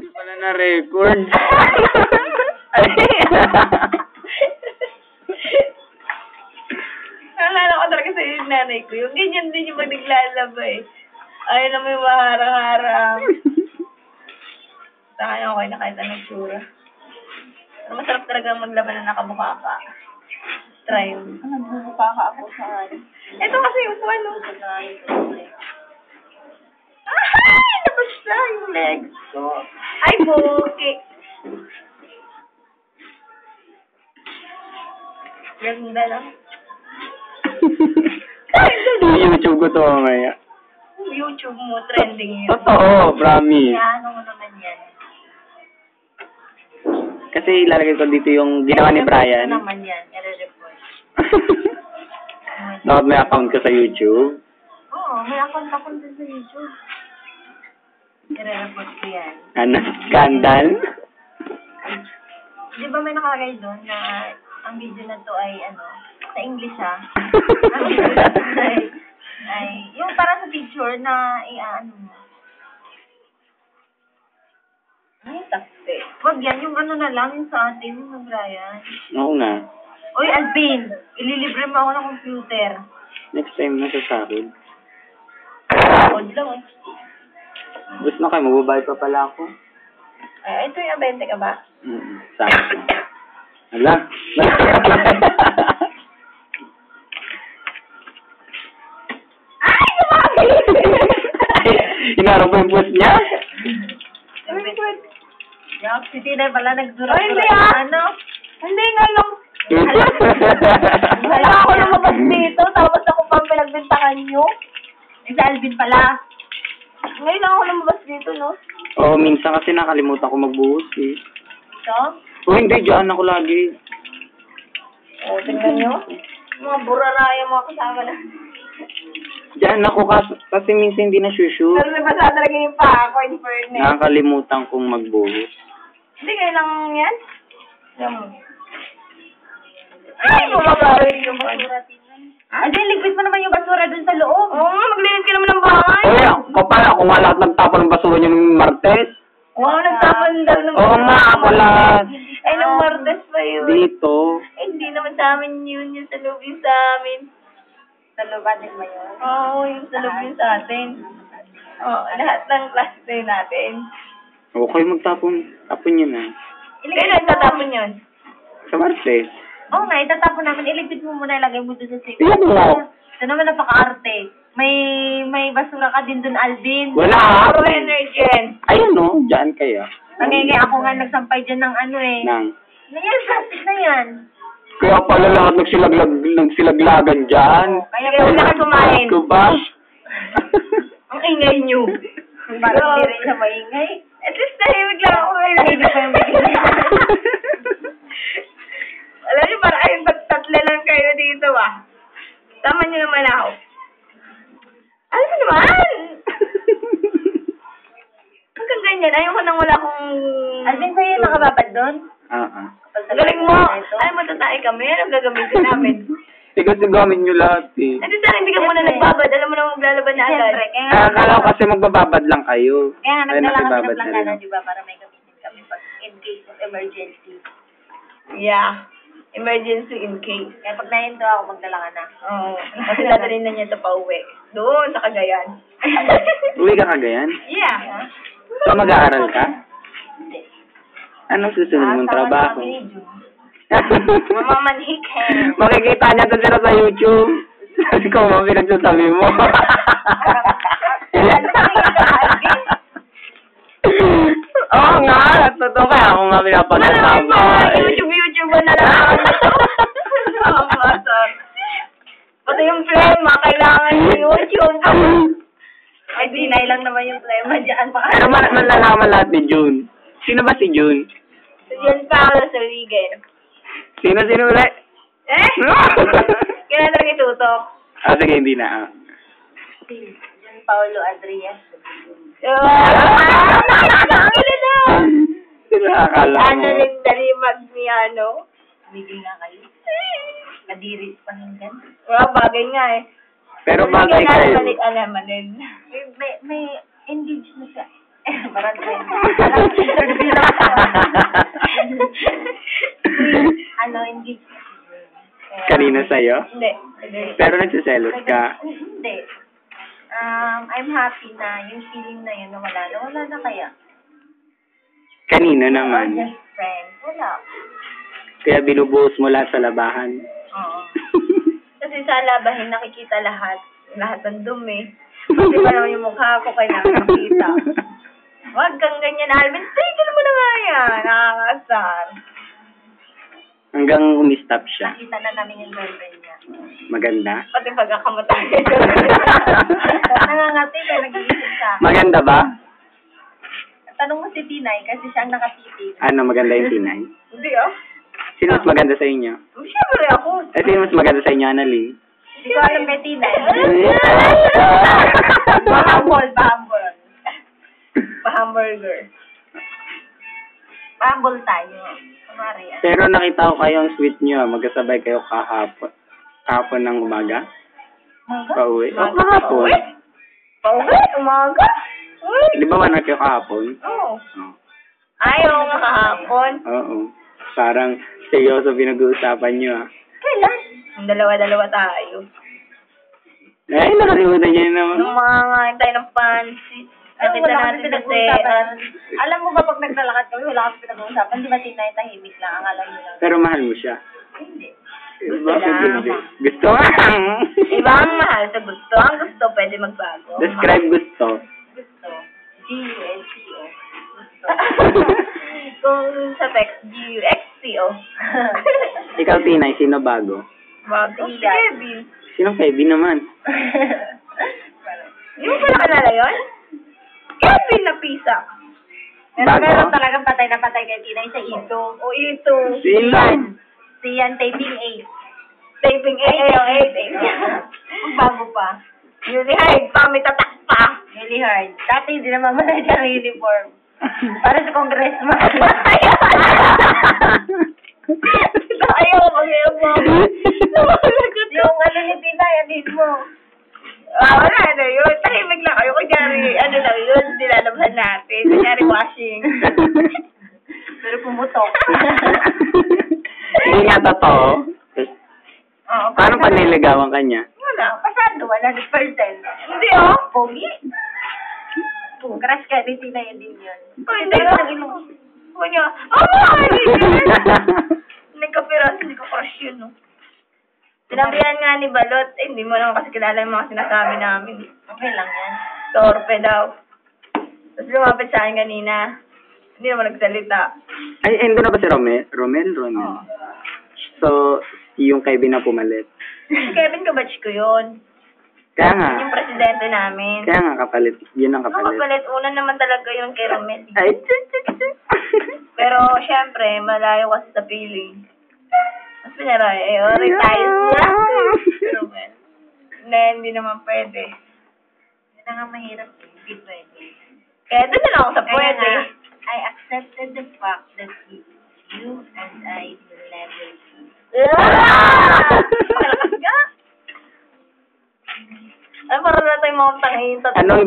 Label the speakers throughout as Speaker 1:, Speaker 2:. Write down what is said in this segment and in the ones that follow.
Speaker 1: Wala na record.
Speaker 2: Naalala ko talaga sa yung nanay ko. Yung ganyan din yung pag naglalaba eh. Ayaw na may maharang-harang. Saka yung okay na kahit anong tsura. Pero masarap talaga maglaban na nakabuka ka. Try mo.
Speaker 3: Nagbubuka ka ako sa ano.
Speaker 2: Ito kasi yung ano. Ay! Tapos na yung legs ko. Ay, buki. Ganda lang.
Speaker 1: YouTube ko to mamaya.
Speaker 2: YouTube mo, trending yun.
Speaker 1: Totoo, promise.
Speaker 2: Ano mo naman yan?
Speaker 1: Kasi ilalagay ko dito yung ginawa ni Brian.
Speaker 2: Ano naman yan? I-report.
Speaker 1: Dapat may account ka sa YouTube.
Speaker 2: Oo, may account din sa YouTube. I-report ko yan.
Speaker 1: Ano? Scandal?
Speaker 2: Di ba may nakalagay doon na ang video na to ay ano, sa English ang video na to ay yung para sa picture na ano mo. Ay, takte. Wag yan, yung ano na lang, yung sa atin, yung Brian.
Speaker 1: Oo nga.
Speaker 2: Oy, Alvin, ililibre mo ako ng computer.
Speaker 1: Next time na sa akin.
Speaker 2: Huwag lang eh.
Speaker 1: Gusto na kayo, mababayad pa pala ako.
Speaker 2: Ay, ito yung 20 ka ba?
Speaker 1: Sana. Hala.
Speaker 2: Ay, kumakalit!
Speaker 1: Hinarap mo yung post niya?
Speaker 2: Yuck, si Tina pala nagdura.
Speaker 3: Ay, hindi
Speaker 2: Ano?
Speaker 3: Hindi nga lang. Wala ako lumabas dito, tapos ako pang pinagbintangan nyo.
Speaker 2: Si Alvin pala.
Speaker 3: Ngayon lang ako lumabas dito, no?
Speaker 1: Oo, minsan kasi nakalimutan ko magbuhos eh.
Speaker 2: So?
Speaker 1: Oh, hindi, dyan ako lagi.
Speaker 2: O, tingnan nyo. Mga buraraya mga kasama na.
Speaker 1: Dyan ako kasi minsan hindi na shoot.
Speaker 3: Pero may basa talaga yung paa ko, in fairness.
Speaker 1: Nakakalimutan kong magbuhos.
Speaker 3: Hindi kayo lang yan?
Speaker 2: Yan mo.
Speaker 3: Ay, bumabawin yung
Speaker 2: basura.
Speaker 3: Adi, ligpit mo naman yung basura dun sa loob.
Speaker 2: Oo nga, maglinis ka naman ng bahay.
Speaker 1: Oy, kapal ako nga lahat nagtapon ng basura niyo ng Martes.
Speaker 2: Oo, nagtapon daw ng
Speaker 1: Oo nga, ako lahat.
Speaker 2: Ay, nung Martes pa yun.
Speaker 1: Dito.
Speaker 2: Eh, hindi naman sa amin yun, yung sa loob yung sa amin.
Speaker 3: Sa loob din ba yun?
Speaker 2: Oo, yung sa loob yung sa atin. Oo, lahat ng klase natin.
Speaker 1: Okay, tapon yun na.
Speaker 2: Kailan tatapon yun?
Speaker 1: Sa Martes.
Speaker 3: Oo nga, itatapon namin. Iligpit mo muna, ilagay mo doon sa safe.
Speaker 1: Iyan mo.
Speaker 3: Ito naman napaka-arte. May basura ka din doon, Alvin.
Speaker 1: Wala.
Speaker 2: Puro energen.
Speaker 1: Ayun no, dyan kaya.
Speaker 3: Nangingay ako nga nagsampay dyan ng ano eh.
Speaker 1: Nang.
Speaker 3: Yan, plastic na yan.
Speaker 1: Kaya pala lahat nagsilaglagan dyan.
Speaker 3: Kaya
Speaker 2: Huwag na ka kumain.
Speaker 1: Ko ba?
Speaker 2: Ang ingay nyo.
Speaker 3: Parang hindi rin siya maingay.
Speaker 2: At least tahimik lang ako ngayon.
Speaker 3: Tahimik pa yung bigay.
Speaker 2: Alam niyo, parang ayun, tatlo lang kayo dito ah. Tama niyo naman ako. Alam mo naman! Hanggang ganyan, ayoko nang wala akong...
Speaker 3: Alvin, sa'yo yung nakababad doon?
Speaker 1: Oo.
Speaker 2: Galing mo! Ay, matatay kami. Ano gagamitin namin?
Speaker 1: Kasi gamit nyo lahat eh.
Speaker 2: At sana hindi ka muna nagbabad. Alam mo naman maglalaban na agad.
Speaker 3: Siyempre, kaya
Speaker 1: Akala ko kasi magbababad lang kayo.
Speaker 3: Kaya nga nagdala kami
Speaker 1: nakibabad
Speaker 3: ng
Speaker 1: na
Speaker 3: planggana,
Speaker 1: rin.
Speaker 3: di ba? Para may gamitin kami pag in case of emergency.
Speaker 2: Yeah. Emergency in case.
Speaker 3: Kaya pag nahinto ako, magdala ka na.
Speaker 2: Oo. Kasi dadalhin na niya ito pa uwi. Doon, sa Cagayan.
Speaker 1: Uwi ka Cagayan?
Speaker 2: Yeah.
Speaker 1: So mag-aaral ka?
Speaker 3: Hindi.
Speaker 1: Anong susunod mong trabaho?
Speaker 2: Mamamanhik eh.
Speaker 1: Makikita niya ito sila sa YouTube. Ikaw mo, pinagsasabi mo. Oo nga, totoo kaya ako nga pinapagsasabi.
Speaker 2: YouTube na lang. Pati yung plema, kailangan yung YouTube.
Speaker 3: Ay, dinay lang naman yung plema dyan.
Speaker 1: Pero malalaman lahat ni June. Sino ba si June?
Speaker 2: So, yan Paolo Sorigen.
Speaker 1: Sino ulit?
Speaker 2: Kailan talaga itutok?
Speaker 1: Sige, hindi na.
Speaker 3: Si John Paulo Adrias.
Speaker 1: Nakakala mo.
Speaker 2: Ano rin dalimag ni ano?
Speaker 3: Bigay nga kayo. Madiris pa rin dyan.
Speaker 2: Bagay nga eh.
Speaker 1: Pero bagay kayo.
Speaker 2: Alaman din.
Speaker 3: May engaged na siya. Parang
Speaker 1: na sa'yo?
Speaker 2: Hindi. Hindi.
Speaker 1: Pero nagsiselos ka.
Speaker 2: Hindi. I'm happy na yung feeling na yun nawala na. Wala na kaya.
Speaker 1: Kanino
Speaker 2: Oh,
Speaker 1: naman?
Speaker 2: just friends. Wala.
Speaker 1: Kaya binubuhos mo lahat sa labahan.
Speaker 2: Oo. Kasi sa labahin nakikita lahat. Lahat ng dumi. Kasi pa naman yung mukha ko kailangan makita. Wag kang ganyan, Alvin. Tigil mo na nga yan. Nakakasar.
Speaker 1: Hanggang umistop siya.
Speaker 2: Nakita na namin yung girlfriend niya.
Speaker 1: Maganda?
Speaker 2: Pati pagkakamatay. Nangangati kaya nag-iisip siya.
Speaker 1: Maganda ba?
Speaker 2: Tanong mo si Tinay kasi siya ang nakatitig.
Speaker 1: Ano, maganda yung tinay?
Speaker 2: Hindi ah.
Speaker 1: Sino mas maganda sa inyo?
Speaker 2: Siyempre ako.
Speaker 1: Eh, sino mas maganda sa inyo, Annalyn?
Speaker 2: Hindi ko alam kay Tinay. Pahambol. Pahamburger. Pahambol tayo. Kumari.
Speaker 1: Pero nakita ko kayong sweet nyo, magkasabay kayo kahapon ng umaga?
Speaker 2: Umaga?
Speaker 1: Pauwi? O, kahapon.
Speaker 2: Pauwi? Umaga? Uy.
Speaker 1: Di ba man kayo kahapon?
Speaker 2: Oo.
Speaker 1: Oh.
Speaker 2: Ayaw nga kahapon.
Speaker 1: Oo. Parang seryoso pinag-uusapan nyo, ah.
Speaker 2: Kailan? Yung dalawa-dalawa tayo.
Speaker 1: Ay, nakalimutan niya naman.
Speaker 2: Nung mga tayo ng pansit. Nakita natin kasi, alam mo ba pag naglalakad kami, wala kami pinag-uusapan. Di ba Tinay tahimik lang? Ang alam mo lang.
Speaker 1: Pero mahal mo siya.
Speaker 2: Hindi.
Speaker 1: Bakit
Speaker 2: lang.
Speaker 1: hindi? Gusto nga.
Speaker 2: Iba ang mahal sa gusto. Ang gusto pwede magbago.
Speaker 1: Describe gusto.
Speaker 2: Gusto. G-U-S-T-O. Gusto. Kung sa text, G-U-X-T-O.
Speaker 1: Ikaw, Tinay, sino bago?
Speaker 2: Bago. Si Kevin.
Speaker 1: Sino Kevin naman?
Speaker 2: Di mo pala kanala yun? Kevin na pisa.
Speaker 1: Bago?
Speaker 2: Meron talagang patay na patay kay Tinay sa Ito. O Ito.
Speaker 1: Sino?
Speaker 2: Si Yan, taping 8. Taping 8. Bago pa. Really hard pa, may tatak pa. Really hard. Dati hindi naman malay ang uniform. Para sa congressman. Ayaw, mag-ayaw mo. Yung ano ni Tinay, anin mo. Wala na yun. Tahimik lang kayo. Kunyari, ano lang yun, nilalabhan natin. Kunyari washing. Pero pumutok.
Speaker 1: Hindi nga totoo.
Speaker 2: Oo.
Speaker 1: Paano pag niligawan ka niya?
Speaker 2: Wala. Pasado, 100%. Hindi oh. Pogi. Crush ka din Tinay din yun. Oh, hindi ko. Kunya, nagkapiras, hindi ko crush yun, no? Sinabihan nga ni Balot, hindi mo naman kasi kilala yung mga sinasabi namin. Okay lang yan. Torpe daw. Tapos lumapit sa akin kanina. Hindi naman nagsalita.
Speaker 1: Ay, endo na ba si Romel? Romel?
Speaker 2: Oo.
Speaker 1: So, yung Kevin na pumalit.
Speaker 2: Si Kevin kabatch ko yun.
Speaker 1: Kaya nga.
Speaker 2: Yung presidente namin.
Speaker 1: Kaya nga kapalit. Yun ang
Speaker 2: Ano
Speaker 1: kapalit.
Speaker 2: kapalit? Una naman talaga yung kay Romel.
Speaker 1: Ay,
Speaker 2: Pero, syempre, malayo kasi sa feeling. Mas prioritize niya. Romel. Hindi naman pwede. Yun na nga mahirap. Hindi pwede. Kaya doon na lang ako sa pwede. I accepted the fact that you and I will never be. Pakalakas ka? Ano, parang na tayo mga tangin.
Speaker 1: Anong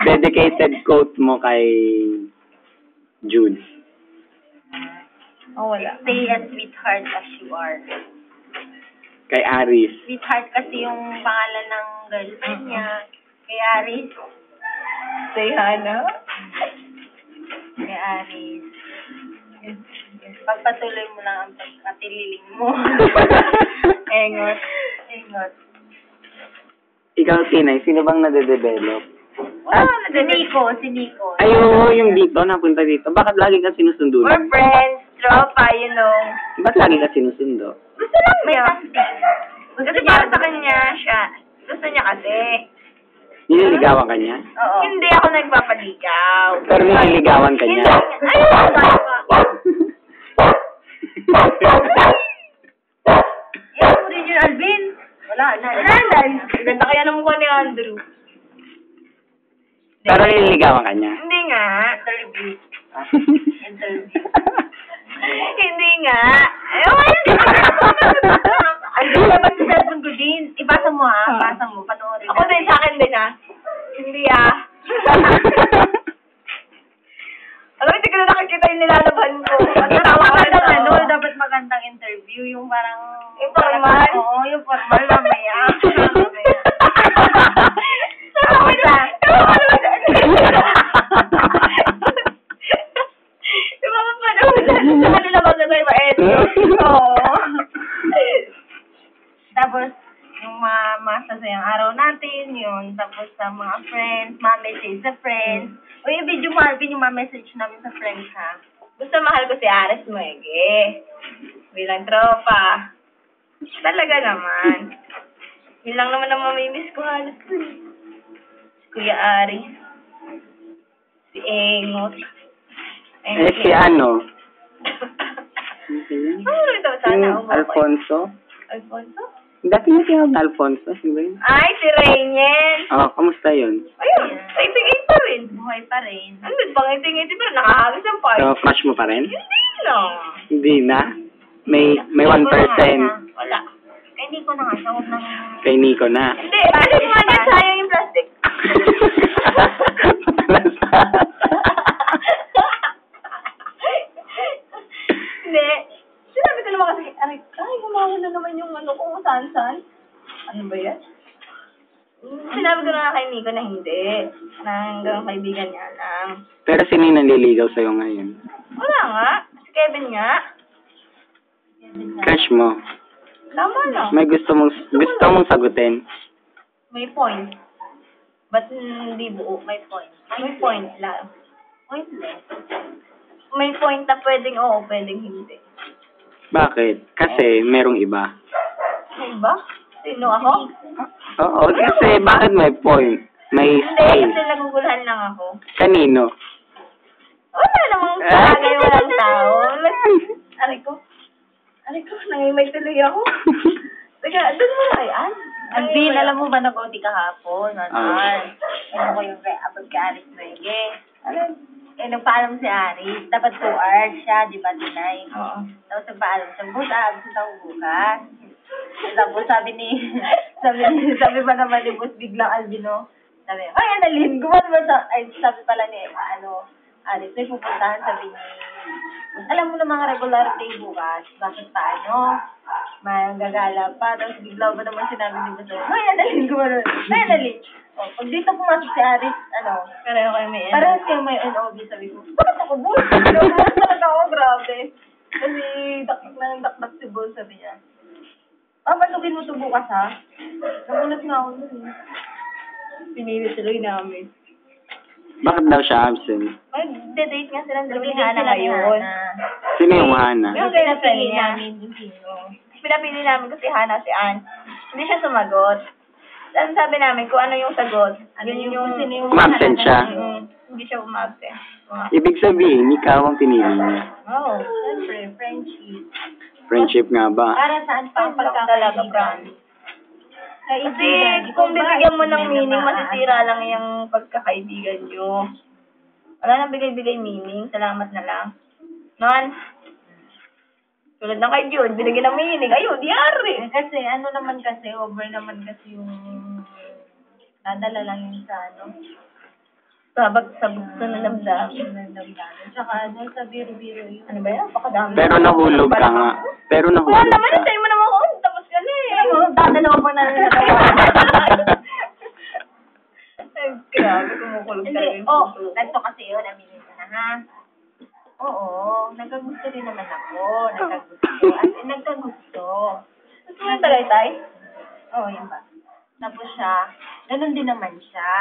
Speaker 1: dedicated quote mo kay Jude?
Speaker 2: Oh, wala. Stay as sweetheart as you are.
Speaker 1: Kay Aris?
Speaker 2: Sweetheart kasi yung pangalan ng girlfriend niya. Kay Aris. Say Hana. Kay Aris. Pagpatuloy mo lang ang pagpatililing mo. Engot. Engot.
Speaker 1: Ikaw, Tinay, sino bang nade-develop?
Speaker 2: Si Nico.
Speaker 1: Ay, oo, yung dito, napunta dito. Bakit lagi ka sinusundo?
Speaker 2: We're friends, tropa, you know.
Speaker 1: Ba't lagi ka sinusundo?
Speaker 2: Gusto lang niya. Kasi para sa kanya siya. Gusto niya kasi.
Speaker 1: Nililigawan ka niya?
Speaker 2: Oo. Hindi ako nagpapaligaw.
Speaker 1: Pero nililigawan ka niya?
Speaker 2: Ayun, tayo ka. Yan, original Alvin. Wala na. Ganda kaya ng mukha ni Andrew.
Speaker 1: Pero nililigawan ka niya?
Speaker 2: Hindi nga. Interview. Hindi nga. Ay, dapat sa cellphone ko din. Ibasa mo ha. Basa mo. Panoorin. Ako din, sa akin din ha. Hindi ah. Alam mo, hindi ko na nakikita yung nilalabhan ko. Dapat magandang
Speaker 3: interview, yung parang...
Speaker 2: Yung formal?
Speaker 3: Oo, yung formal mamaya.
Speaker 2: Tapos yung mga panahon sa kanila magkasay ma-edit.
Speaker 3: Oo. Tapos, yung mga sasayang araw natin, yun. Tapos sa mga friends, message sa friends. O yung video mo, Alvin, yung message namin sa friends, ha?
Speaker 2: Gusto mahal ko si Ares Muege. Bilang tropa. Talaga naman. Yun lang naman ang mamimiss ko halos ko eh. Si Kuya Aris. Si Engot.
Speaker 1: Si ano?
Speaker 2: Ano ito sana?
Speaker 1: Alfonso?
Speaker 2: Alfonso?
Speaker 1: Dati na tinawag na Alfonso. Sino ba yun?
Speaker 2: Ay, si Rainiel.
Speaker 1: Kamusta yun?
Speaker 2: Ayun, itigay pa rin.
Speaker 3: Buhay pa rin.
Speaker 2: Ano, pang-itingiti pa rin. Nakahagis ang part.
Speaker 1: So, crush mo pa rin?
Speaker 2: Hindi na.
Speaker 1: Hindi na? May 1%.
Speaker 2: Wala.
Speaker 3: Eh, hindi ko na nga siya. Huwag nang...
Speaker 1: Kay Nico na.
Speaker 2: Hindi, alis mo niya. Sayang yung plastic. Hindi. Sinabi ko naman kasi, ay, gumawa na naman yung ano kung saan-saan. Ano ba yan? Sinabi ko na kay Nico na hindi. Na hanggang kaibigan niya lang.
Speaker 1: Pero sino yung nanliligaw sa'yo ngayon?
Speaker 2: Wala nga. Si Kevin nga.
Speaker 1: Crush mo?
Speaker 2: Tama lang.
Speaker 1: May gusto mong sagutin?
Speaker 2: May point. But hindi buo. May point. May point lang.
Speaker 3: Pointless.
Speaker 2: May point na pwedeng oo, pwedeng hindi.
Speaker 1: Bakit? Kasi merong iba.
Speaker 2: May iba? Sino ako?
Speaker 1: Oo, kasi bakit may point? May
Speaker 2: Hindi,
Speaker 1: space.
Speaker 2: kasi nagugulhan lang ako.
Speaker 1: Kanino?
Speaker 2: Wala namang bagay, walang tao. Aray ko. Nangimay tuloy ako. Teka, doon mo na yan.
Speaker 3: Alvin, alam mo ba nag-OT kahapon? Ano
Speaker 1: Ah.
Speaker 3: ko yung abot ka Aris Rege. Nagpaalam si Aris. Dapat 2 hours siya, di ba, Dinay?
Speaker 2: Oo.
Speaker 3: Tapos nagpaalam siya, buta, absent ako bukas. Tapos sabi pa naman ni Boss biglang Albino. Sabi, ay, Annalyn, gumano sa, ay, sabi pala ni, Aris, may pupuntahan, sabi ni, alam mo na mga regular day bukas, bakit pa, may gagala pa, tapos bigla ba naman sinabi ni Boss, ay, Annalyn, gumano, ay, Annalyn. O, pag dito pumasok si Aris,
Speaker 2: Pareho kayo may
Speaker 3: parang kayo may NOB, sabi ko, bakit ako, Boss? Boss talaga ako, grabe. Kasi, dakdak si Boss, sabi niya. Pasukin mo ito bukas, ha? Nagulat nga ako nun,
Speaker 2: Pinili tuloy namin.
Speaker 1: Bakit daw siya absent?
Speaker 2: Mag-date nga silang dalawa ni
Speaker 3: Nag-date
Speaker 2: Hana
Speaker 3: sila ni
Speaker 2: ngayon.
Speaker 3: Hana.
Speaker 1: Sino yung Hana?
Speaker 2: Yung girlfriend
Speaker 3: Pinapili
Speaker 2: niya.
Speaker 3: namin yung sino.
Speaker 2: Pinapili namin kasi Hana si Ann. Hindi siya sumagot. Ang sabi namin kung ano yung sagot. Yun yung...
Speaker 3: sino yung
Speaker 1: Umabsent siya.
Speaker 2: Hindi siya umabsent.
Speaker 1: Ibig sabihin, ikaw ang pinili niya.
Speaker 3: Oo, siyempre, friendship.
Speaker 1: Friendship nga ba?
Speaker 3: Para saan pa ang
Speaker 2: Talaga,
Speaker 3: pagkakaibigan?
Speaker 2: Kasi kung bibigyan mo ng meaning, masisira lang yung pagkakaibigan nyo. Wala nang bigay-bigay meaning. Salamat na lang. Non? Tulad ng kay June, binigyan ng meaning. Ayun, diyari.
Speaker 3: Kasi ano naman kasi, over naman kasi yung nadala lang yung sa
Speaker 2: Sabag sa bukso na damdamin.
Speaker 3: nandamdamin. Tsaka sa biro-biro yun.
Speaker 2: Ano ba yan? Pakadami.
Speaker 1: Pero nahulog ka nga. Pero
Speaker 2: Wala
Speaker 1: nahulog
Speaker 2: naman,
Speaker 1: ka.
Speaker 2: sa'yo mo naman ako. Tapos ka na eh.
Speaker 3: Dadalaw mo na rin
Speaker 2: Ay, grabe, kumukulog
Speaker 3: Hindi,
Speaker 2: talaga yung puso.
Speaker 3: ganito kasi yun, aminin ko na, ha? Oo, nagkagusto rin naman ako. Nagkagusto.
Speaker 2: Gusto mo yung tagaytay?
Speaker 3: Oo, yun ba? Tapos siya, ganun din naman siya.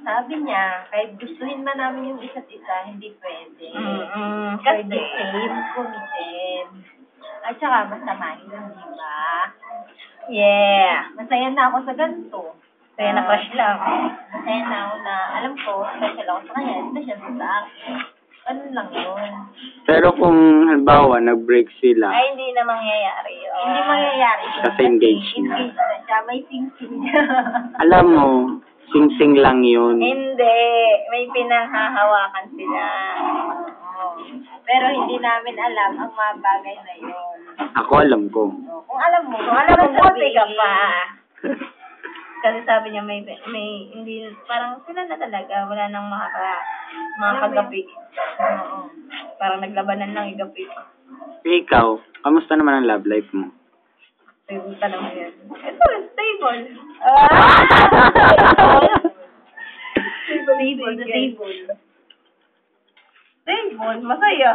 Speaker 3: Sabi niya, kahit gustuhin man namin yung isa't isa, hindi pwede.
Speaker 2: Kasi,
Speaker 3: Pwede same, committed. At saka, masamahin, di ba?
Speaker 2: yeah.
Speaker 3: Masaya na ako sa ganito.
Speaker 2: Kaya na-crush lang.
Speaker 3: Masaya na ako na, alam ko, special ako sa kanya, special ko sa akin. Ano lang yun.
Speaker 1: Pero kung halimbawa nag-break sila,
Speaker 2: Ay, hindi na mangyayari yun.
Speaker 3: Hindi mangyayari yun.
Speaker 1: Kasi engaged na.
Speaker 3: Engaged na siya, may sing-sing niya.
Speaker 1: alam mo, sing-sing lang yun.
Speaker 2: Hindi. May pinanghahawakan sila.
Speaker 3: Oo. Pero hindi namin alam ang mga bagay na yun.
Speaker 1: Ako alam ko.
Speaker 3: Kung alam mo,
Speaker 2: Buti ka pa. Kasi sabi niya may hindi, parang sila na talaga, wala nang makakagapi.
Speaker 3: Oo.
Speaker 2: Parang naglabanan lang igapi.
Speaker 4: Ikaw, kamusta naman ang love life mo?
Speaker 3: Ayun, tanong yan. Ito, stable. Stable, masaya.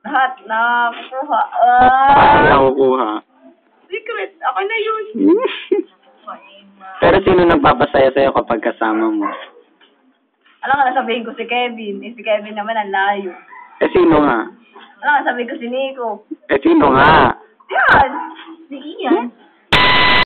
Speaker 3: Lahat na kukuha.
Speaker 4: Nakukuha.
Speaker 3: Secret, ako na yun.
Speaker 4: Pero sino nagpapasaya sa'yo kapag kasama mo?
Speaker 3: Alam nga, nasabihin ko si Kevin. Si Kevin naman ang layo.
Speaker 4: Eh, sino nga?
Speaker 3: Alam nga, sabihin ko si Nico.
Speaker 4: Eh, sino nga?
Speaker 3: Yan! Si Ian.